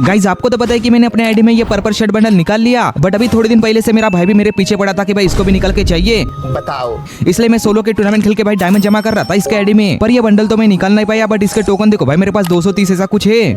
Guys आपको तो पता है कि मैंने अपने आईडी में ये पर्पल शर्ट बंडल निकाल लिया, बट अभी थोड़े दिन पहले से मेरा भाई भी मेरे पीछे पड़ा था कि भाई इसको भी निकल के चाहिए। बताओ। इसलिए मैं सोलो के टूर्नामेंट खेल के भाई डायमंड जमा कर रहा था इसके आईडी में, पर ये बंडल तो मैं निकाल नहीं पाया। बट इसके टोकन देखो भाई मेरे पास 230 ऐसा कुछ है।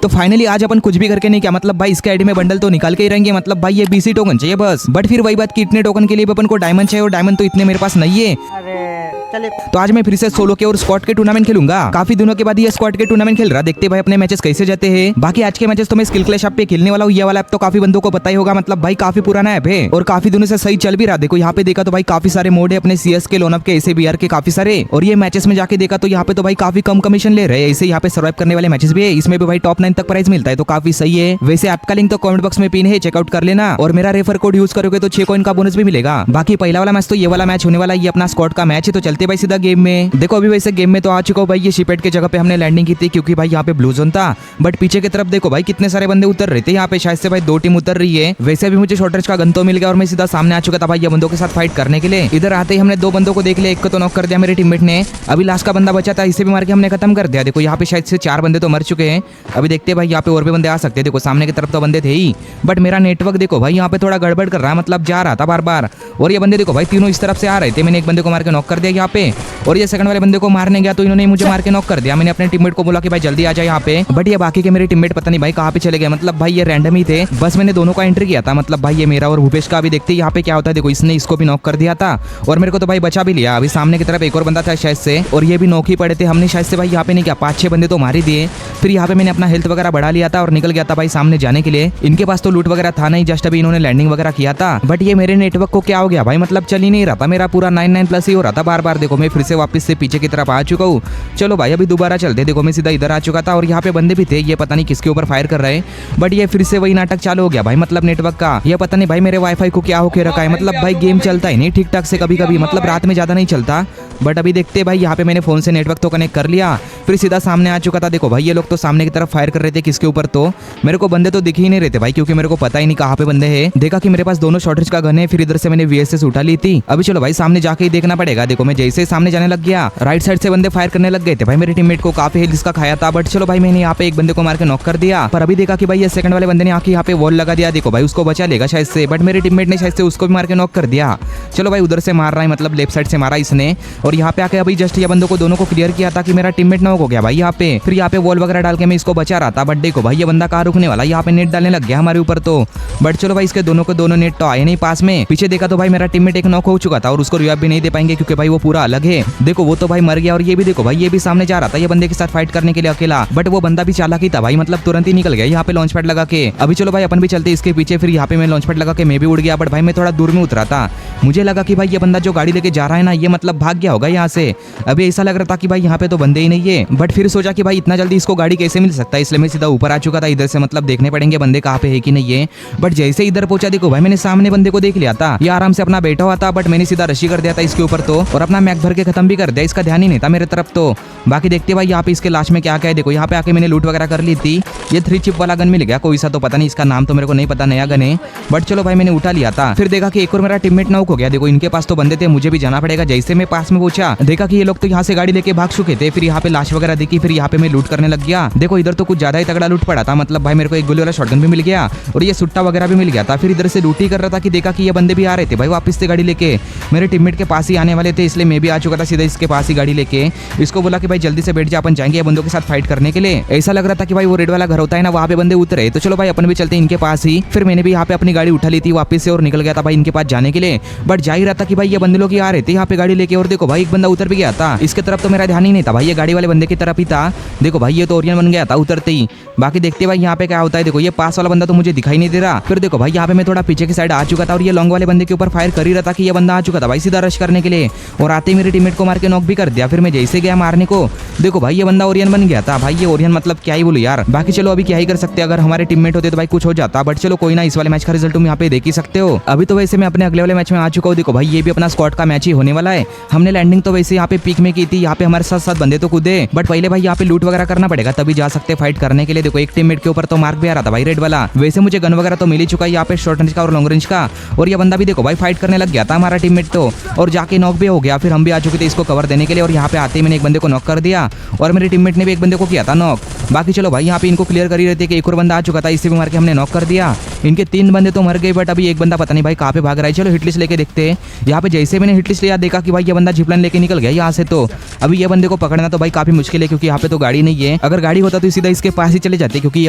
तो फाइनली आज अपन कुछ भी करके नहीं क्या, मतलब भाई इसके आईडी में बंडल तो निकाल के ही रहेंगे। मतलब भाई ये बीसी टोकन चाहिए बस। बट फिर वही बात कि इतने टोकन के लिए भी अपन को डायमंड चाहिए, और डायमंड तो इतने मेरे पास नहीं है। तो आज मैं फिर से सोलो के और स्क्वाड के टूर्नामेंट खेलूंगा। काफी दिनों के बाद ये स्क्वाड के टूर्नामेंट खेल रहा, देखते भाई अपने मैचेस कैसे जाते हैं। बाकी आज के मैचेस तो मैं स्किल क्लैश ऐप पे खेलने वाला हूँ। ये वाला ऐप तो काफी बंदों को पता ही होगा, मतलब भाई काफी पुराना ऐप है और काफी दिनों से सही चल भी रहा। देखो यहाँ पे देखा तो भाई काफी सारे मोड है अपने सीएस के, लोनअप के, ऐसे बीआर के काफी सारे। और ये मैचेस में जाके देखा तो यहाँ पे तो भाई काफी कम कमीशन ले रहे हैं। ऐसे यहाँ पे सर्वाइव करने वाले मैचेस भी है, इसमें भी भाई टॉप 9 तक प्राइस मिलता है, तो काफी सही है। वैसे ऐप का लिंक तो कमेंट बॉक्स में पिन है, चेकआउट कर लेना। और मेरा रेफर कोड यूज करोगे तो 6 कॉइन का बोनस भी मिलेगा। बाकी पहला वाला मैच तो ये वाला मैच होने वाला, ये अपना स्क्वाड का मैच है। तो चलते भाई सीधा गेम में। देखो अभी वैसे गेम में तो आ चुका हूँ भाई, ये शिपेट के जगह पे हमने लैंडिंग की थी क्योंकि भाई यहाँ पे ब्लू जोन था। बट पीछे की तरफ देखो भाई कितने सारे बंदे उतर रहे थे, यहाँ पे शायद से भाई 2 टीम उतर रही है। वैसे भी मुझे शॉर्ट रेंज का गन तो मिल गया और मैं सीधा सामने आ चुका था भाई ये बंदों के साथ फाइट करने के लिए। इधर आते ही हमने 2 बंदों को देख लिया, एक को तो नॉक कर दिया मेरे टीममेट ने। अभी लास्ट का बंदा बचा था, इसे भी मार के हमने खत्म कर दिया। देखो यहाँ पे शायद से 4 बंदे तो मर चुके हैं। अभी देखते हैं भाई यहाँ पे और भी बंदे आ सकते हैं। देखो सामने की तरफ तो बंदे थे ही, बट मेरा नेटवर्क देखो भाई यहाँ पे थोड़ा गड़बड़ कर रहा है, मतलब जा रहा था बार बार। और ये बंदे देखो भाई तीनों इस तरफ से आ रहे थे। मैंने एक बंदे को मार के नॉक कर दिया यहाँ पे, और ये सेकंड वाले बंदे को मारने गया तो इन्होंने मुझे मार के नॉक कर दिया। मैंने अपने टीममेट को बोला कि भाई जल्दी आ जाए यहाँ पे, बट ये बाकी के मेरे टीममेट पता नहीं भाई कहाँ पे चले गए। मतलब भाई ये रैंडम ही थे, बस मैंने दोनों का एंट्री किया था। मतलब भाई ये मेरा और भूपेश का। अभी देखते यहाँ पे क्या होता है। देखो इसने इसको भी नॉक कर दिया था और मेरे को तो भाई बचा भी लिया। अभी सामने की तरफ एक और बंदा था शायद से, और ये भी नॉक ही पड़े थे। हमने शायद से भाई यहाँ पे नहीं क्या 5-6 बंदे तो मार ही दिए। फिर यहाँ पे मैंने अपना हेल्थ वगैरह बढ़ा लिया था और निकल गया था भाई सामने जाने के लिए। इनके पास तो लूट वगैरह था नहीं, जस्ट अभी इन्होंने लैंडिंग वगैरह किया था। बट ये मेरे नेटवर्क को क्या हो गया भाई, मतलब चल ही नहीं रहा था, मेरा पूरा 99+ ही हो रहा था बार बार। देखो मैं फिर से वापस से पीछे की तरफ आ चुका हूँ। चलो भाई अभी दोबारा चलते। देखो मैं सीधा इधर आ चुका था और यहाँ पे बंदे भी थे, ये पता नहीं किसके ऊपर फायर कर रहे हैं। बट ये फिर से वही नाटक चालू हो गया भाई, मतलब नेटवर्क का। ये पता नहीं भाई मेरे वाईफाई को क्या होके रखा है, मतलब भाई गेम चलता ही नहीं ठीक ठाक से, कभी कभी मतलब रात में ज्यादा नहीं चलता। बट अभी देखते भाई यहाँ पे मैंने फोन से नेटवर्क तो कनेक्ट कर लिया, फिर सीधा सामने आ चुका था। देखो भाई ये लोग तो सामने की तरफ फायर कर रहे थे, किसके ऊपर तो मेरे को बंदे तो दिख ही नहीं रहे थे भाई, क्योंकि मेरे को पता ही नहीं कहाँ पे बंदे हैं। देखा कि मेरे पास दोनों शॉर्टेज का गन है, फिर इधर से मैंने VSS उठा ली थी। अभी चलो भाई सामने जाके ही देखना पड़ेगा। देखो मैं जैसे सामने जाने लग गया, राइट साइड से बंदे फायर करने लग गए थे भाई। मेरे टीममेट को काफी हेल्थ इसका खाया था, बट चलो भाई मैंने यहाँ पे एक बंदे को मार के नॉक कर दिया। पर अभी देखा कि भाई ये सेकंड वाले बंदे ने आके यहाँ पे वॉल लगा दिया। देखो भाई उसको बचा लेगा शायद से, बट मेरे टीममेट ने शायद से उसको भी मार के नॉक कर दिया। चलो भाई उधर से मार रहा है, मतलब लेफ्ट साइड से मारा इसने, और यहाँ पे आके अभी जस्ट ये बंदों को दोनों को क्लियर किया था कि मेरा टीममेट नॉक हो गया भाई यहाँ पे। फिर यहाँ पे वॉल वगैरह डाल के मैं इसको बचा रहा था। बट देखो भाई ये बंदा कहाँ रुकने वाला, यहाँ पे नेट डालने लग गया हमारे ऊपर तो। बट चलो भाई इसके दोनों को दोनों नेट तो आए नहीं पास में। पीछे देखा तो भाई मेरा टीममेट एक नॉक हो चुका था और उसको रिवाइव भी नहीं दे पाएंगे क्योंकि भाई वो पूरा अलग है। देखो वो तो भाई मर गया, और ये भी देखो भाई ये भी सामने जा रहा था ये बंदे के साथ फाइट करने के लिए अकेला। बट वो बंदा भी चालाक ही था भाई, मतलब तुरंत ही निकल गया यहाँ पे लॉन्च पैड लगा के। अभी चलो भाई अपन भी चलते इसके पीछे। फिर यहाँ पे मैं लॉन्च पैड लगा के मैं भी उड़ गया, बट भाई मैं थोड़ा दूर में उतरा था। मुझे लगा कि भाई ये बंदा जो गाड़ी लेके जा रहा है ना, ये मतलब भाग गया होगा यहाँ से। अभी ऐसा लग रहा था कि भाई यहाँ पे तो बंदे ही नहीं है, बट फिर सोचा कि भाई इतना जल्दी इसको गाड़ी कैसे मिल सकता है, इसलिए मैं सीधा ऊपर आ चुका था। इधर से मतलब देखने पड़ेंगे बंदे कहाँ पे है कि नहीं है। बट जैसे इधर पहुंचा देखो भाई मैंने सामने बंदे को देख लिया था, ये आराम से अपना बैठा हुआ था। बट मैंने सीधा रशी कर दिया था इसके ऊपर तो, और अपना मैक भर के खत्म भी कर दिया, इसका ध्यान ही नहीं था मेरे तरफ तो। बाकी देखते भाई यहाँ पे इसके लास्ट में क्या क्या है। देखो यहाँ पे आके मैंने लूट वगैरह कर ली थी। ये 3 चिप वाला गन मिल गया कोई सा, तो पता नहीं इसका नाम तो मेरे को नहीं पता, नया गन है। बट चलो भाई मैंने उठा लिया था। फिर देखा कि एक और मेरा टीममेट नॉक हो गया। देखो इनके पास तो बंदे थे, मुझे भी जाना पड़ेगा। जैसे मैं पास में पहुंचा देखा कि ये लोग तो यहाँ से गाड़ी लेके भाग चुके थे। फिर यहाँ पे लाश वगैरह देखी, फिर यहाँ पे मैं लूट करने लग गया। देखो इधर तो कुछ ज्यादा ही तगड़ा लूट पड़ा था, मतलब भाई मेरे को एक गोली वाला शॉटगन भी मिल गया और ये सुट्टा वगैरह भी मिल गया था। फिर इधर से लूट ही कर रहा था कि देखा कि ये बंदे भी आ रहे थे भाई वापस से गाड़ी लेके, मेरे टीममेट के पास ही आने वाले थे, इसलिए मैं भी आ चुका था सीधा इसके पास ही गाड़ी लेके। इसको बोला कि भाई जल्दी से बैठ जा, अपन जाएंगे बंदों के साथ फाइट करने के लिए। ऐसा लग रहा था कि भाई वो रेड वाला घर होता है ना, वहाँ पे बंदे उतरे, तो चलो भाई अपन भी चलते इनके पास ही। फिर मैंने भी यहाँ पे अपनी गाड़ी उठा ली थी वापस से और निकल गया था भाई इनके पास जाने के लिए। बट जा ही रहा था कि भाई ये बंदे लोग ही आ रहे थे यहाँ पे गाड़ी लेके, और देखो भाई एक बंदा उतर भी गया था। इसके तरफ तो मेरा ध्यान ही नहीं था भाई, ये गाड़ी वाले बंदे की तरफ ही था। देखो भाई ये तो ओरियन बन गया था उतरते ही। बाकी देखते भाई यहाँ पे क्या होता है। देखो ये पास वाला बंदा तो मुझे दिखाई नहीं दे रहा। फिर देखो भाई यहाँ पे मैं थोड़ा पीछे की साइड आ चुका था और ये लॉन्ग वाले बंदे के ऊपर फायर कर ही रहा था कि ये बंदा आ चुका था भाई सीधा रश करने के लिए, और आते ही मेरे टीममेट को मार के नॉक भी कर दिया। फिर मैं जैसे गया मारने को देखो भाई ये बंदा ओरियन बन गया था भाई। ये ओरियन मतलब क्या ही बोलूं यार। बाकी चलो अभी क्या ही कर सकते, अगर हमारे टीममेट होते तो भाई कुछ हो जाता। बट चलो कोई ना, इस वाले मैच का रिजल्ट तुम यहाँ पे देख ही सकते हो। अभी तो वैसे मैं अपने अगले वाले मैच में आ चुका हूँ। देखो भाई ये भी अपना स्क्वाड का मैच ही होने वाला है। हमने लैंडिंग तो वैसे यहाँ पे पीक में की थी, यहाँ पे हमारे साथ साथ बंदे तो कूदे, बट पहले भाई यहाँ पे लूट वगैरह करना पड़ेगा तभी जा सकते फाइट करने के लिए। देखो एक टीममेट के ऊपर तो मार्क भी आ रहा था भाई रेड वाला। वैसे मुझे गन वगैरह तो मिल ही चुका है यहाँ पे शॉर्ट रेंज का और लॉन्ग रेंज का, और ये बंदा भी देखो भाई फाइट करने लग गया था हमारा टीममेट तो, और जाके नॉक भी हो गया। फिर हम भी आ चुके थे इसको कवर देने के लिए, और यहाँ पे आते ही मैंने एक बंदे को नॉक कर दिया और मेरे टीममेट ने भी एक बंदे को किया था नॉक। बाकी चलो भाई यहाँ पे इनको क्लियर कर ही रहते कि एक और बंदा आ चुका था, इससे भी मार के हमने नॉक कर दिया। इनके 3 बंदे तो मर गए, बट अभी एक बंदा पता नहीं भाई कहाँ पे भाग रहा है। चलो हिटलिस्ट लेके देखते हैं। यहाँ पे जैसे मैंने हिटलिस्ट लिया देखा कि भाई ये बंदा जिपलाइन लेके निकल गया यहाँ से, तो अभी ये बंदे को पकड़ना तो भाई काफी मुश्किल है क्योंकि यहाँ पे तो गाड़ी नहीं है। अगर गाड़ी होता तो सीधा इसके पास ही चले जाते, क्योंकि ये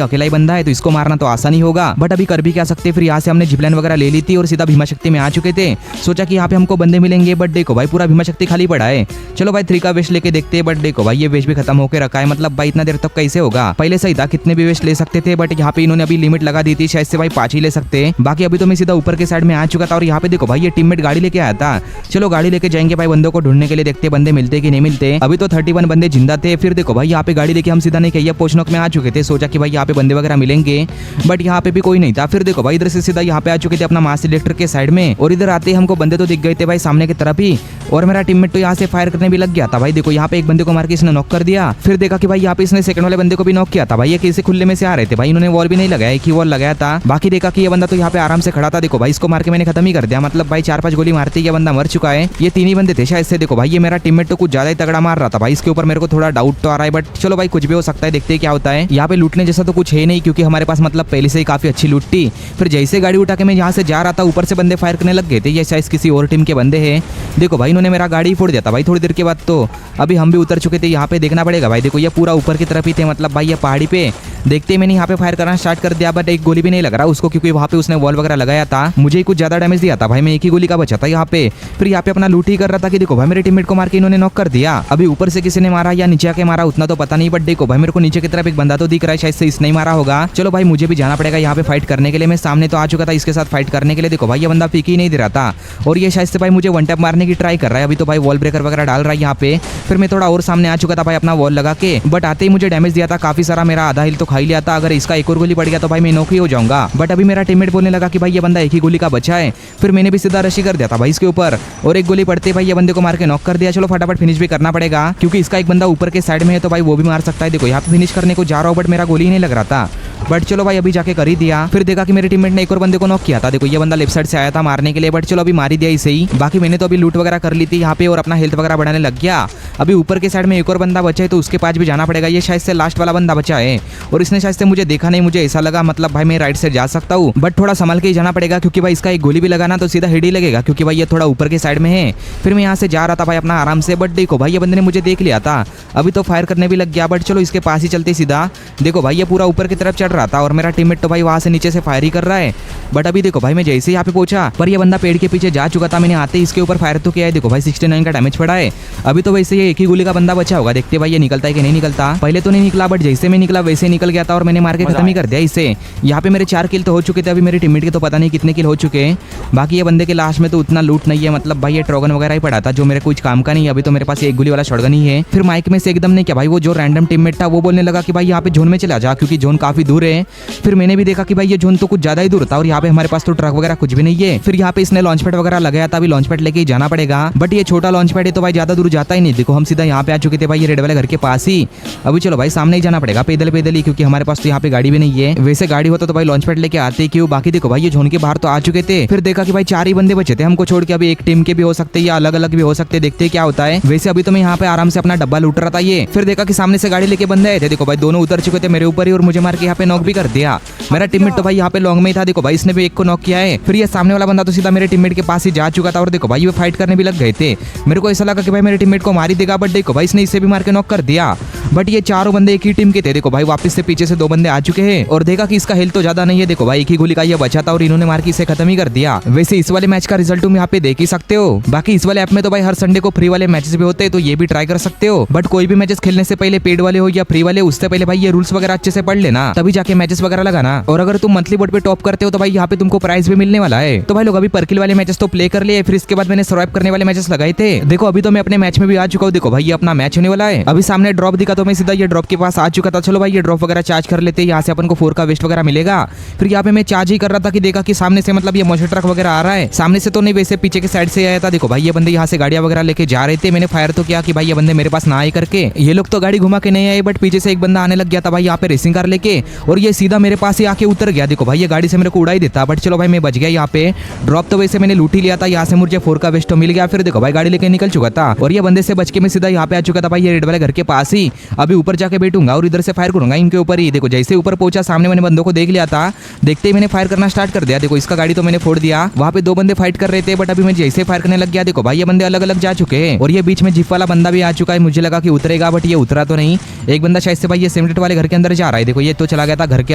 अकेला ही बंदा है तो इसको मारना तो आसान ही होगा, बट अभी कर भी क्या सकते। फिर यहाँ से हमने जिपलाइन वगैरह ले ली थी और सीधा भीमा शक्ति में आ चुके थे। सोचा कि यहाँ पे हमको बंदे मिलेंगे, बट देखो भाई पूरा भीमा शक्ति खाली पड़ा है। चलो भाई 3 का वेस्ट लेके देखते हैं, बट देखो भाई ये वेस्ट भी खत्म होकर रखा है। मतलब भाई इतना देर तक कैसे होगा, पहले सही था कितने भी वेस्ट ले सकते थे, बट यहाँ पे इन्होंने अभी लिमिट लगा दी थी, शायद से भाई 5 ही ले सकते हैं। बाकी अभी तो मैं सीधा ऊपर के साइड में आ चुका था, और यहाँ पे देखो भाई ये टीममेट गाड़ी लेके आया था। चलो गाड़ी लेके जाएंगे भाई बंदों को ढूंढने के लिए, देखते बंदे मिलते कि नहीं मिलते। अभी तो 31 बंदे जिंदा थे। फिर देखो भाई यहाँ पे गाड़ी लेके हम सीधा नहीं कहिए पोचनोक में आ चुके थे। सोचा कि भाई यहाँ पे बंदे वगैरह मिलेंगे, बट यहाँ पे भी कोई नहीं था। फिर देखो भाई इधर से सीधा यहाँ पे आ चुके थे अपना मास सिलेक्टर के साइड में, और इधर आते ही हमको बंदे तो दिख गए थे भाई सामने की तरफ ही, और मेरा टीममेट तो यहाँ से फायर करने भी लग गया था भाई। देखो यहाँ पे एक बंदे को मार के इसने नॉक कर दिया। फिर देखा कि भाई यहाँ पे इसने सेकंड वाले बंदे को भी नॉक किया था भाई। ये किसी खुले में से आ रहे थे भाई, इन्होंने वॉल भी नहीं लगाया, एक ही वॉल लगाया था। बाकी देखा कि ये बंदा तो यहाँ पे आराम से खड़ा था। देखो भाई इसको मार के मैंने खत्म ही कर दिया। मतलब भाई 4-5 गोली मारते ये बंदा मर चुका है। ये 3 ही बंदे थे शायद से। देखो भाई ये मेरा टीममेट तो कुछ ज्यादा ही तगड़ा मार रहा था भाई, इसके ऊपर मेरे को थोड़ा डाउट तो आ रहा है, बट चलो भाई कुछ भी हो सकता है, देखते हैं क्या होता है। यहाँ पे लूटने जैसा तो कुछ है नहीं क्योंकि हमारे पास मतलब पहले से ही काफी अच्छी लूट थी। फिर जैसे गाड़ी उठा के मैं यहाँ से जा रहा था, ऊपर से बंदे फायर करने लग गए थे। ये शायद किसी और टीम के बंदे हैं। देखो भाई इन्होंने मेरा गाड़ी फोड़ दिया था भाई थोड़ी देर के बाद। तो अभी हम भी उतर चुके थे, यहाँ पे देखना पड़ेगा भाई। देखो ये पूरा ऊपर की तरफ ही थे, मतलब भाई ये पहाड़ी पे। देखते ही मैंने यहाँ पे फायर करना स्टार्ट कर दिया, बट एक गोली भी नहीं लग रहा उसको क्योंकि वहाँ पे उसने वॉल वगैरह लगाया था। मुझे ही कुछ ज्यादा डैमेज दिया था भाई, मैं एक ही गोली का बचा था यहाँ पे। फिर यहाँ पे अपना लूट ही कर रहा था कि देखो भाई मेरे टीममेट को मार के इन्होंने नॉक कर दिया। अभी ऊपर से किसी ने मारा या नीचे आके मारा उतना तो पता नहीं, बट देखो भाई मेरे को नीचे की तरफ एक बंदा तो दिख रहा है, शायद से इसने ही मारा होगा। चलो भाई मुझे भी जाना पड़ेगा यहाँ पे फाइट करने के लिए। मैं सामने तो आ चुका था इसके साथ फाइट करने के लिए। देखो भाई ये बंदा पीक ही नहीं दे रहा था, और ये शायद से भाई मुझे वन टैप मारने की ट्राई कर रहा है। अभी तो भाई वॉल ब्रेकर वगैरह डाल रहा है यहाँ पे। फिर मैं थोड़ा और सामने आ चुका था भाई अपना वॉल लगा के, बट आते ही मुझे डैमेज दिया था काफी सारा। मेरा आधा हिल तो खा ही लिया था। अगर इसका एक और गोली पड़ गया तो भाई मैं नॉक ही हो जाऊंगा, बट अभी मेरा टीममेट बोलने लगा कि भाई ये बंदा एक ही गोली का बचा है। फिर मैंने भी सीधा रशी कर दिया था भाई इसके ऊपर, और एक गोली पड़ते भाई ये बंदे को मार के नॉक कर दिया। चलो फटाफट फिनिश भी करना पड़ेगा क्योंकि इसका एक बंदा ऊपर के साइड में है तो भाई वो भी मार सकता है। देखो यहाँ पे फिनिश करने को जा रहा हूँ, बट मेरा गोली ही नहीं लग रहा था, बट चलो भाई अभी जाके कर ही दिया। फिर देखा कि मेरे टीममेट ने एक और बंदे को नॉक किया था। देखो ये बंदा लेफ्ट साइड से आया था मारने के लिए, बट चलो अभी मार ही दिया इसे ही। बाकी मैंने तो अभी लूट वगैरह कर ली थी यहाँ पे और अपना हेल्थ वगैरह बढ़ाने लग गया। अभी ऊपर के साइड में एक और बंदा बचा है तो उसके पास भी जाना पड़ेगा। ये शायद से लास्ट वाला बंदा बचा है और इसने शायद से मुझे देखा नहीं, मुझे ऐसा लगा। मतलब भाई मैं राइट से जा सकता हूँ, बट थोड़ा संभल के ही जाना पड़ेगा क्योंकि भाई इसका एक गोली भी लगाना तो सीधा हेड ही लगेगा क्योंकि भाई ये थोड़ा ऊपर के साइड में है। फिर मैं यहाँ से जा रहा था भाई अपना आराम से, बट देखो भाई ये बंदे ने मुझे देख लिया था। अभी तो फायर करने भी लग गया, बट चलो इसके पास ही चलते सीधा। देखो भाई ये पूरा ऊपर की तरफ चढ़ रहा था और मेरा टीममेट तो भाई वहाँ से नीचे से फायर ही कर रहा है। बट अभी देखो भाई मैं जैसे ही यहाँ पे पहुंचा पर ये बंदा पेड़ के पीछे जा चुका था। मैंने आते ही इसके ऊपर फायर तो किया है। देखो भाई 69 का डैमेज पड़ा है। अभी तो वैसे ये एक ही गोली का बंदा बचा होगा, देखते भाई ये निकलता है कि नहीं निकलता। पहले तो नहीं निकला, बट जैसे मैं निकला वैसे निकल गया था और मैंने मार के खत्म ही कर दिया इसे। यहाँ पे मेरे 4 किल तो हो चुके थे। अभी मेरे टीममेट के तो पता नहीं कितने किल हो चुके हैं। बाकी ये बंदे के लास्ट में तो उतना लूट नहीं है, मतलब भाई ये ट्रोगन वगैरह ही पड़ा था जो मेरे कुछ काम का नहीं। अभी तो मेरे पास एक गोली वाला शॉटगन ही है। फिर माइक में से एकदम नहीं क्या भाई वो जो रैंडम टीममेट था वो बोलने लगा कि भाई यहाँ पे जोन में चला जा क्योंकि जोन काफी दूर है। फिर मैंने भी देखा कि भाई ये जोन तो कुछ ज्यादा ही दूर था और यहाँ पे हमारे पास तो ट्रक वगैरह कुछ भी नहीं है। फिर यहाँ पे इसने लॉन्च पैड वगैरह लगाया था, अभी लॉन्च पैड लेके जाना पड़ेगा, बट ये छोटा लॉन्च पैड है तो भाई ज्यादा दूर जाता ही नहीं। देखो हम सीधा यहाँ पे आ चुके थे भाई ये रेड वाले घर के पास ही। अभी चलो भाई सामने ही जाना पड़ेगा पैदल पैदल ही क्योंकि हमारे पास तो यहाँ पे गाड़ी भी नहीं है। वैसे गाड़ी होता तो भाई लॉन्च पैड लेके आते क्यों। बाकी देखो भाई ये जोन के बाहर तो आ चुके थे। फिर देखा कि भाई 4 ही बंदे बचे थे हमको छोड़ के। अभी एक टीम के भी हो सकते या अलग अलग भी हो सकते, देखते क्या होता है। वैसे अभी तो मैं यहाँ पे आराम से अपना डब्बा लूट रहा था ये। फिर देखा कि सामने से गाड़ी लेके बंदे आए थे। देखो भाई दोनों उतर चुके थे मेरे ऊपर ही और मुझे मार के यहाँ पे नॉक भी कर दिया। मेरा टीममेट तो भाई यहाँ पे लॉन्ग में ही था। देखो भाई इसने भी एक को नॉक किया है। फिर ये सामने वाला बंदा तो सीधा मेरे टीममेट के पास ही जा चुका था और देखो भाई वो फाइट करने भी लग गए थे। मेरे को ऐसा लगा कि भाई मेरे टीममेट को मार ही देगा, बट देखो भाई इसने इसे भी मार के नॉक कर दिया। बट ये चारों बंदे एक ही टीम के थे। देखो भाई वापस से पीछे से 2 बंदे आ चुके हैं और देखा कि इसका हेल्थ तो ज्यादा नहीं है। देखो भाई एक ही गोली का ये बचा था और इन्होंने मार के इसे खत्म ही कर दिया। वैसे इस वाले मैच का रिजल्ट तुम यहाँ पे देख ही सकते हो। बाकी इस वाले ऐप में तो भाई हर संडे को फ्री वाले मैचेस भी होते हैं तो ये भी ट्राई कर सकते हो। बट कोई भी मैचेस खेलने से पहले पेड वाले हो या फ्री वाले उससे पहले भाई ये रूल्स वगैरह अच्छे से पढ़ लेना, तभी जाके मैचेस वगैरह लगाना। और अगर तुम मंथली बोर्ड पे टॉप करते हो तो भाई यहाँ पे तुमको प्राइज भी मिलने वाला है। तो भाई लोग अभी पर्किल वाले मैचेस तो प्ले कर लिए, फिर इसके बाद मैंने सर्वाइव करने वाले मैचेस लगाए थे। देखो अभी तो मैं अपने मैच में भी आ चुका हूँ। देखो भाई ये अपना मैच होने वाला है। अभी सामने ड्रॉप दिखा तो मैं सीधा ये ड्रॉप के पास आ चुका था। चलो भाई ये ड्रॉप वगैरह चार्ज कर लेते हैं, यहाँ से अपन को 4 का वेस्ट वगैरह मिलेगा। फिर यहाँ पे मैं चार्ज ही कर रहा था कि देखा कि सामने से मतलब ये मोटर ट्रक वगैरह आ रहा है। सामने से तो नहीं, वैसे पीछे के साइड से आया था। देखो भाई ये बंदे यहाँ से गाड़ियां वगैरह लेके जा रहे थे। मैंने फायर तो किया कि भाई ये बंदे मेरे पास ना आए करके। ये लोग तो गाड़ी घुमा के नहीं आए, बट पीछे से एक बंदा आने लग गया था भाई यहाँ पे रेसिंग कार लेके, और ये सीधा मेरे पास ही आके उतर गया। देखो भाई ये गाड़ी से मेरे को उड़ा ही देता, बट चलो भाई मैं बच गया। यहाँ पे ड्रॉप तो वैसे मैंने लूट ही लिया था। यहाँ से मुझे 4 का वेस्ट तो मिल गया। फिर देखो भाई गाड़ी लेके निकल चुका था, और ये बंदे से बच के मैं सीधा यहाँ पे आ चुका था भाई ये रेड वाले घर के पास ही। अभी ऊपर जाके बैठूंगा और इधर से फायर करूंगा इनके ऊपर ही। देखो जैसे ऊपर पहुंचा सामने मैंने बंदों को देख लिया था, देखते ही मैंने फायर करना स्टार्ट कर दिया। देखो इसका गाड़ी तो मैंने फोड़ दिया। वहाँ पे 2 बंदे फाइट कर रहे थे, बट अभी मैं जैसे फायर करने लग गया देखो भाई ये बंदे अलग अलग जा चुके हैं, और ये बीच में जीप वाला बंदा भी आ चुका है। मुझे लगा कि उतरेगा, बट ये उतरा तो नहीं। एक बंदा शायद से भाई ये सिमरेट वाले घर के अंदर जा रहा है। देखो ये तो चला गया था घर के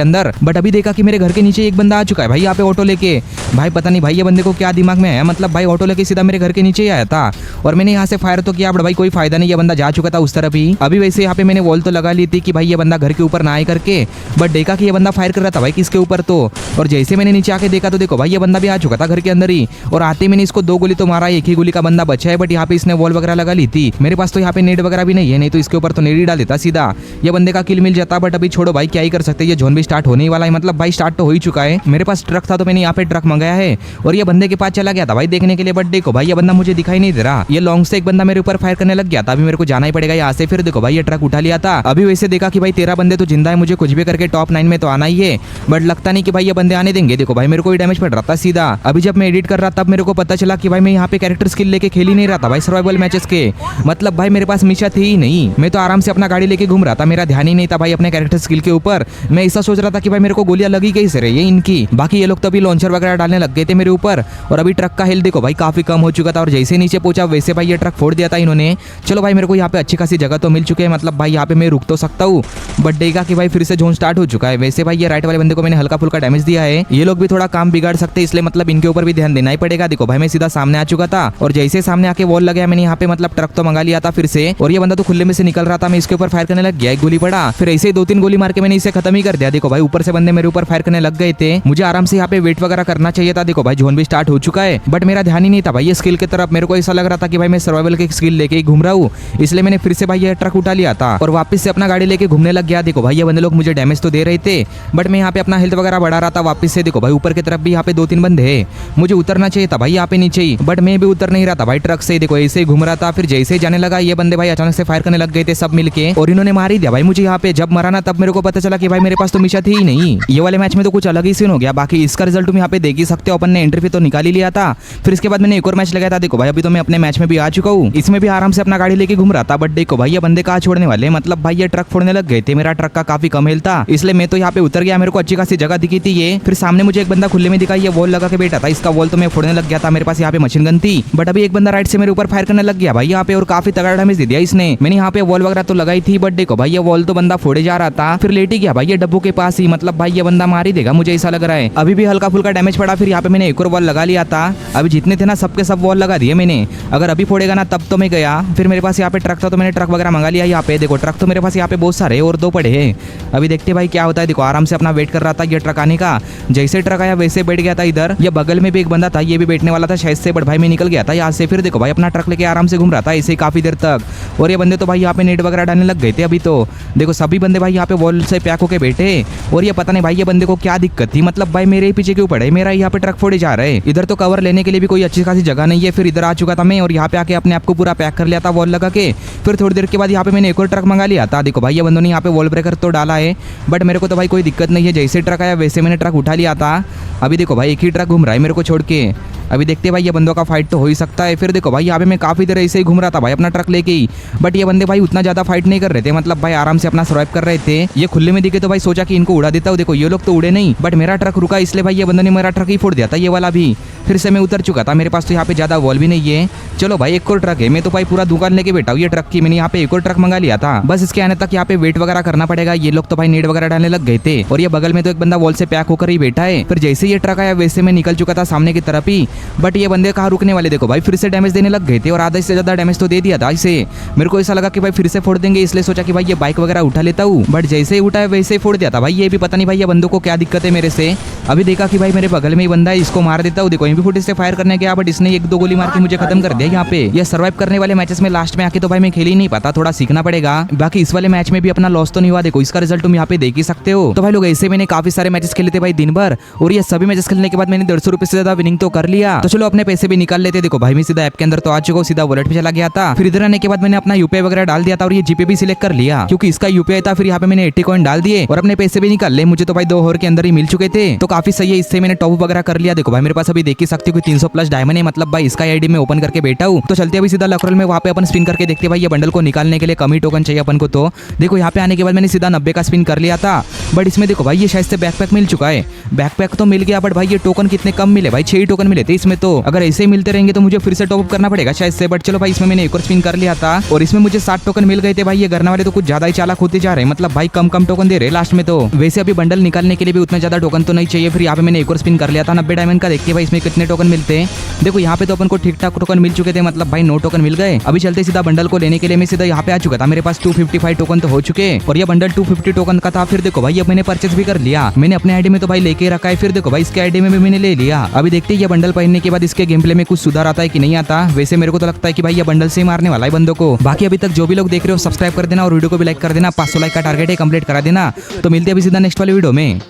अंदर, बट अभी देखा कि मेरे घर के नीचे एक बंदा आ चुका है भाई यहाँ पे ऑटो लेके। भाई पता नहीं भाई ये बंदे को क्या दिमाग में आया, मतलब भाई ऑटो लेके सीधा मेरे घर के नीचे ही आया था, और मैंने यहाँ से फायर तो किया, बट भाई कोई फायदा नहीं, ये बंदा जा चुका था उस तरफ ही। अभी वैसे यहाँ पे मैंने वॉल तो लगा ली थी कि भाई ये बंदा घर के ऊपर ना आए करके, बट देखा कि ये बंदा फायर कर रहा था भाई किसके ऊपर तो, और जैसे मैंने नीचे आके देखा तो देखो भाई ये बंदा भी आ चुका था घर के अंदर ही, और आते ही मैंने इसको 2 गोली तो मारा, एक ही गोली का बंदा बचा है, बट यहाँ पे इसने वॉल वगैरह लगा ली थी। मेरे पास तो यहाँ पे नेट वगैरह भी नहीं है, नहीं तो इसके ऊपर तो नेट ही डाल देता सीधा, ये बंदे का किल मिल जाता। बट अभी छोड़ो भाई क्या ही कर सकते, ये जोन भी स्टार्ट होने ही वाला है, मतलब भाई स्टार्ट तो हो ही चुका है। मेरे पास ट्रक था तो मैंने यहाँ पे ट्रक मंगाया है, और ये बंदे के पास चला गया था भाई देखने के लिए, बट देखो भाई ये बंदा मुझे दिखाई नहीं दे रहा। ये लॉन्ग से एक बंदा मेरे ऊपर फायर करने लग गया था। अभी मेरे को जाना ही पड़ेगा यहाँ से। फिर देखो भाई ये ट्रक उठा लिया था। अभी वैसे देखा कि भाई 13 बंदे तो जिंदा है, मुझे कुछ भी करके टॉप 9 में तो आना ही है, बट लगता नहीं कि भाई ये बंदे आने देंगे। देखो भाई मेरे को ही डैमेज पड़ रहा था सीधा। अभी जब मैं एडिट कर रहा था तब मेरे को पता चला कि भाई मैं यहाँ पे कैरेक्टर स्किल लेके खेल ही नहीं रहा था भाई सर्वाइवल मैचेस के, मतलब भाई मेरे पास मिशा थी ही नहीं। मैं तो आराम से अपना गाड़ी लेके घूम रहा था, मेरा ध्यान ही नहीं था भाई अपने कैरेक्टर स्किल के ऊपर। मैं ऐसा सोच रहा था कि भाई मेरे को गोलियां लगी कैसे रही है इनकी। बाकी ये लोग तो अभी लॉन्चर वगैरह डालने लग गए थे मेरे ऊपर, और अभी ट्रक का हेल्थ देखो भाई काफी कम हो चुका था, और जैसे नीचे पहुंचा वैसे भाई ये ट्रक फोड़ दिया था इन्होंने। चलो भाई मेरे को यहाँ पे अच्छी खासी जगह तो मिल चुकी है, मतलब भाई यहाँ पे मैं रुक तो सकता हूँ, बट देखा कि भाई फिर से जोन स्टार्ट हो चुका है। वैसे भाई ये राइट वाले बंदे को मैंने हल्का फुल्का डैमेज दिया है, ये लोग भी थोड़ा काम बिगाड़ सकते हैं, इसलिए मतलब इनके ऊपर भी ध्यान देना ही पड़ेगा। देखो भाई मैं सीधा सामने आ चुका था, और जैसे सामने आके वॉल लगा मैंने यहाँ पे मतलब ट्रक तो मंगा लिया था फिर से, और ये बंदा तो खुले में से निकल रहा था, मैं इसके ऊपर फायर करने लग गया। एक गोली पड़ा, फिर ऐसे 2-3 गोली मार के मैंने इसे खत्म ही कर दिया। देखो भाई ऊपर से बंदे मेरे ऊपर फायर करने लग गए थे, मुझे आराम से यहाँ पे वेट वगैरह करना चाहिए था। देखो भाई जोन भी स्टार्ट हो चुका है, बट मेरा ध्यान ही नहीं था भाई ये स्किल की तरफ। मेरे को ऐसा लग रहा था कि भाई मैं सर्वाइवल की स्किल लेके ही घूम रहा हूँ, इसलिए मैंने फिर से भाई ये ट्रक उठा लिया था और वापस से अपना गाड़ी लेके घूमने लग गया। देखो भाई ये बंदे लोग मुझे डैमेज तो दे रहे थे, बट मैं यहाँ पे अपना हेल्थ वगैरह बढ़ा रहा था वापस से। देखो भाई ऊपर की तरफ भी यहाँ पे 2-3 बंदे हैं, मुझे उतरना चाहिए था भाई यहाँ पे नीचे ही, बट मैं भी उतर नहीं रहा था भाई ट्रक से। देखो ऐसे ही घूम रहा था, फिर जैसे ही जाने लगा ये बंदे भाई अचानक से फायर करने लग गए थे सब मिलके, और इन्होंने मार ही दिया भाई मुझे यहाँ पे। जब मरा ना तब मेरे को पता चला कि भाई मेरे पास तो मिशा थी ही नहीं। ये वाले मैच में तो कुछ अलग ही सीन हो गया। बाकी इसका रिजल्ट तुम यहाँ पे देख ही सकते हो, अपन ने एंट्री तो निकाल ही लिया था। फिर इसके बाद मैंने एक और मैच लगाया था। देखो भाई अभी तो मैं अपने मैच में भी आ चुका हूँ, इसमें भी आराम से अपना गाड़ी लेके घूम रहा था, बट देखो भाई ये बंदे कहाँ छोड़ने वाले, मतलब भाई ये ट्रक फोड़ने लग गए थे। मेरा ट्रक का काफी कम हेल्थ था, इसलिए मैं तो यहाँ पे उतर गया। मेरे को अच्छी खासी जगह दिखी थी ये। फिर सामने मुझे एक बंदा खुले में दिखा, ये वॉल लगा के बैठा था, इसका वॉल तो मैं फोड़ने लग गया था। मेरे पास यहाँ पे मशीन गन थी, बट अभी एक बंदा राइट से मेरे ऊपर फायर करने लग गया भाई यहाँ पे, और काफी तगड़ा डैमेज दे दिया इसने। मैंने यहाँ पे वॉल वगैरह तो लगाई थी, बट देखो भाई ये वॉल तो बंदा फोड़े जा रहा था, फिर लेट ही गया भाई ये डब्बू के पास ही, मतलब भाई ये बंदा मार ही देगा मुझे ऐसा लग रहा है। अभी भी हल्का फुल्का डैमेज पड़ा, फिर यहाँ पे मैंने एक और वॉल लगा लिया था। अभी जितने थे ना सबके सब वॉल लगा दिए मैंने, अगर अभी फोड़ेगा ना तब तो मैं गया। फिर मेरे पास यहाँ पे ट्रक था तो मैंने ट्रक वगैरह मंगा लिया। यहाँ पे देखो ट्रक तो मेरे पास यहाँ पे बहुत सारे और 2 पड़े हैं। अभी देखते भाई क्या होता है। देखो आराम से अपना वेट कर रहा था ये ट्रक आने का, जैसे ट्रक आया वैसे बैठ गया था इधर। ये बगल में भी एक बंदा था, ये भी बैठने वाला था शायद से, बट भाई मैं निकल गया था यहाँ से। फिर देखो भाई अपना ट्रक लेके आराम से घूम रहा था ऐसे काफी देर तक, और ये बंदे तो भाई यहाँ पे नेट वगैरह डालने लग गए थे। अभी तो देखो सभी बंदे भाई यहाँ पे वॉल से पैक होके बैठे, और ये पता नहीं भाई ये बंदे को क्या दिक्कत थी, मतलब भाई मेरे पीछे क्यों पड़े, मेरा यहाँ पे ट्रक फोड़े जा रहे हैं। इधर तो कवर लेने के लिए भी कोई अच्छी खासी जगह नहीं है। फिर इधर आ चुका था मैं, और यहाँ पे आके अपने आप को पूरा पैक कर लिया था वॉल लगा के। फिर थोड़ी देर के बाद यहाँ पे मैंने एक और ट्रक मंगा लिया था। देखो भाई ये बंदों ने यहाँ पे वॉल ब्रेकर तो डाला है, बट मेरे को तो भाई कोई दिक्कत नहीं है, जैसे ट्रक आया वैसे मैंने ट्रक उठा लिया था। अभी देखो भाई एक ही ट्रक घूम रहा है मेरे को छोड़ के। अभी देखते भाई ये बंदों का फाइट तो हो ही सकता है। फिर देखो भाई यहाँ पे मैं काफी देर ऐसे ही घूम रहा था भाई अपना ट्रक लेके ही, बट ये बंदे भाई उतना ज्यादा फाइट नहीं कर रहे थे, मतलब भाई आराम से अपना सर्वाइव कर रहे थे। ये खुले में दिखे तो भाई सोचा कि इनको उड़ा देता हूँ। देखो ये लोग तो उड़े नहीं, बट मेरा ट्रक रुका, इसलिए भाई ये बंदे ने मेरा ट्रक ही फोड़ दिया था ये वाला भी। फिर से मैं उतर चुका था, मेरे पास तो यहाँ पे ज्यादा वॉल भी नहीं है। चलो भाई एक और ट्रक है, मैं तो भाई पूरा दुकान लेके बैठा हूँ ये ट्रक की। मैंने यहाँ पे एक और ट्रक मंगा लिया था, बस इसके आने तक यहाँ पे वेट वगैरह करना पड़ेगा। ये लोग तो भाई नेट वगैरह डालने लग गए थे, और ये बगल में तो एक बंदा वॉल से पैक होकर ही बैठा है। फिर जैसे ये ट्रक आया वैसे मैं निकल चुका था सामने की तरफ ही, बट ये बंदे कहाँ रुकने वाले, देखो भाई फिर से डैमेज देने लग गए थे और आधा से ज्यादा डैमेज तो दे दिया था इसे। मेरे को ऐसा लगा कि भाई फिर से फोड़ देंगे, इसलिए सोचा कि भाई ये बाइक वगैरह उठा लेता हूँ, बट जैसे ही उठाया वैसे ही फोड़ दिया था भाई। ये भी पता नहीं भाई ये बंदों को क्या दिक्कत है मेरे से। अभी देखा कि भाई मेरे बगल में ही बंदा है, इसको मार देता हूँ। देखो MP40 से फायर करने गया बट इसने 1-2 गोली मार के मुझे खत्म कर दिया। यहाँ पे ये सर्वाइव करने वाले मैचेस में लास्ट में आके तो भाई मैं खेल ही नहीं पाता, थोड़ा सीखना पड़ेगा। बाकी इस वाले मैच में भी अपना लॉस तो नहीं हुआ, देखो इसका रिजल्ट तुम यहाँ पे देख ही सकते हो। तो भाई लोग ऐसे मैंने काफी सारे मैचेस खेले थे भाई दिन भर, और ये सभी मैचेस खेलने के बाद मैंने 150 रुपए से ज्यादा विनिंग तो कर लिया। तो चलो अपने पैसे भी निकाल लेते। देखो भाई मैं सीधा ऐप के अंदर तो आ चुका हूँ, सीधा वॉलेट पे चला गया था। फिर इधर आने के बाद मैंने अपना यूपीआई वगैरह डाल दिया था और ये जीपे भी सिलेक्ट कर लिया क्योंकि इसका यूपीआई था। फिर यहाँ पे मैंने 80 कॉइन डाल दिए और अपने पैसे भी निकाल ले। मुझे तो भाई 2 ओवर के अंदर ही मिल चुके थे, तो काफी सही है। इससे मैंने टॉप वगैरह कर लिया। देखो भाई मेरे पास अभी देख ही सकते हो 300 प्लस डायमंड है, मतलब भाई इसका आईडी में ओपन करके बैठा हूँ। तो चलते अभी सीधा लकरल में, वहाँ पे अपन स्पिन करके देखते भाई ये बंडल को निकालने के लिए कम ही टोकन चाहिए अपन को। तो देखो यहाँ पे आने के बाद मैंने सीधा 90 का स्पिन कर लिया था, बट इसमें देखो भाई ये शायद से बैकपैक मिल चुका है। बैकपैक तो मिल गया बट भाई ये टोकन कितने कम मिले भाई, 6 ही टोकन मिले थे इसमें। तो अगर ऐसे ही मिलते रहेंगे तो मुझे फिर से टॉपअप करना पड़ेगा शायद से। बट चलो भाई इसमें मैंने एक और स्पिन कर लिया था और इसमें मुझे 60 टोकन मिल गए थे भाई। ये गरना वाले तो कुछ ज्यादा ही चालाक होते जा रहे हैं, मतलब भाई कम टोकन दे रहे लास्ट में। तो वैसे अभी बंडल निकालने के लिए भी उतना ज्यादा टोकन तो नहीं चाहिए। फिर यहाँ पे मैंने एक और स्पिन कर लिया था 90 डायमंड का। देखिए भाई इसमें कितने टोकन मिलते हैं। देखो यहाँ पे तो अपन को ठीक ठाक टोकन मिल चुके थे, मतलब भाई 9 टोकन मिल गए। अभी चलते सीधा बंडल को लेने के लिए। मैं सीधा यहाँ पे आ चुका था, मेरे पास 255 टोकन तो हो चुके और ये बंडल 250 टोकन का था। फिर देखो भाई अब मैंने परचेज भी कर लिया, मैंने अपने आईडी में तो भाई लेके रखा है। फिर देखो भाई इसके आईडी में भी मैंने ले लिया। अभी देखते हैं ये बंडल पहनने के बाद इसके गेम प्ले में कुछ सुधार आता है कि नहीं आता। वैसे मेरे को तो लगता है कि भाई ये बंडल से ही मारने वाला है बंदों को। बाकी अभी तक जो भी लोग देख रहे हो सब्सक्राइब कर देना और वीडियो को भी लाइक कर देना। 500 लाइक का टारगेट है, कंप्लीट करा देना। तो मिलते हैं अभी सीधा नेक्स्ट वाले वीडियो में।